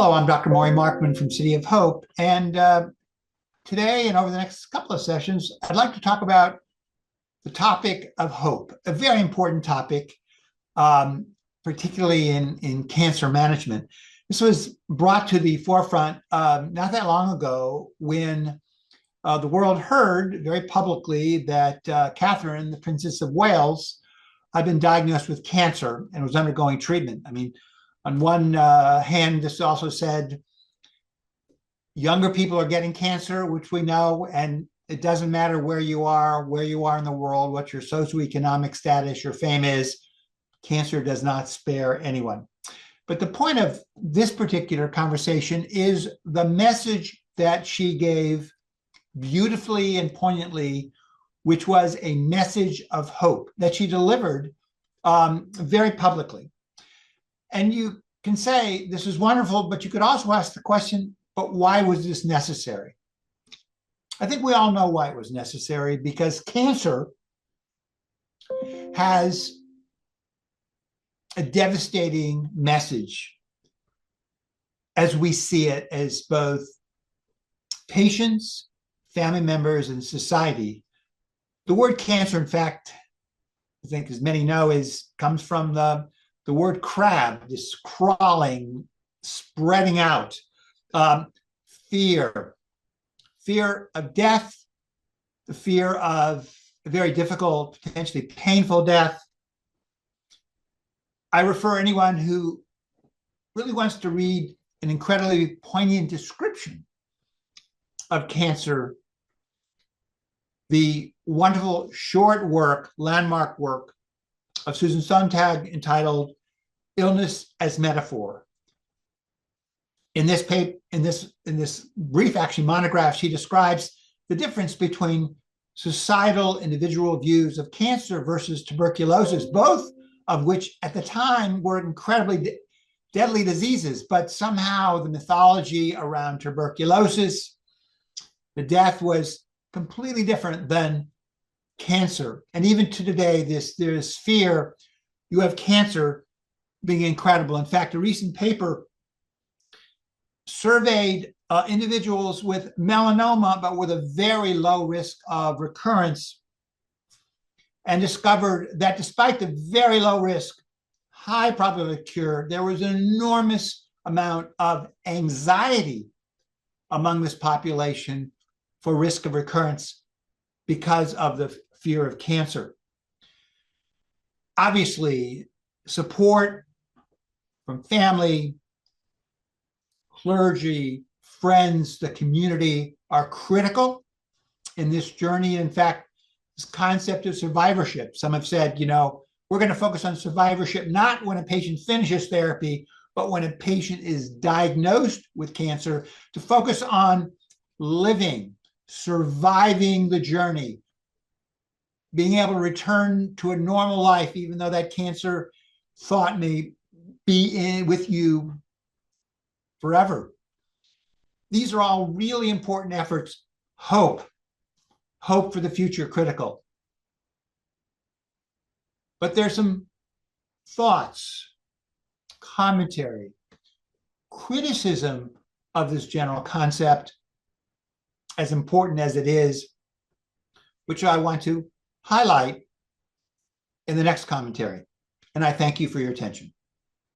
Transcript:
Hello, I'm Dr. Maury Markman from City of Hope. And today and over the next couple of sessions, I'd like to talk about the topic of hope, a very important topic, particularly in cancer management. This was brought to the forefront not that long ago when the world heard very publicly that Catherine, the Princess of Wales, had been diagnosed with cancer and was undergoing treatment. I mean, on one hand, this also said younger people are getting cancer, which we know, and it doesn't matter where you are in the world, what your socioeconomic status, your fame is, cancer does not spare anyone. But the point of this particular conversation is the message that she gave beautifully and poignantly, which was a message of hope that she delivered very publicly. And you can say, this is wonderful, but you could also ask the question, but why was this necessary? I think we all know why it was necessary, because cancer has a devastating message as we see it as both patients, family members, and society. The word cancer, in fact, I think as many know, comes from the word crab, this crawling, spreading out, fear of death, the fear of a very difficult, potentially painful death. I refer anyone who really wants to read an incredibly poignant description of cancer, the wonderful short work, landmark work of Susan Sontag entitled Illness as Metaphor. In this brief monograph, she describes the difference between societal individual views of cancer versus tuberculosis, both of which at the time were incredibly deadly diseases, but somehow the mythology around tuberculosis, the death was completely different than cancer. And even to today, there's fear. You have cancer being incredible. In fact, a recent paper surveyed individuals with melanoma, but with a very low risk of recurrence, and discovered that despite the very low risk, high probability of cure, there was an enormous amount of anxiety among this population for risk of recurrence because of the fear of cancer. Obviously, support from family, clergy, friends, the community are critical in this journey. In fact, this concept of survivorship, some have said, we're going to focus on survivorship, not when a patient finishes therapy, but when a patient is diagnosed with cancer, to focus on living, surviving the journey, being able to return to a normal life, even though that cancer thought may be with you forever. These are all really important efforts. Hope for the future, critical. But there's some thoughts, commentary, criticism of this general concept, as important as it is, which I want to highlight in the next commentary. And I thank you for your attention.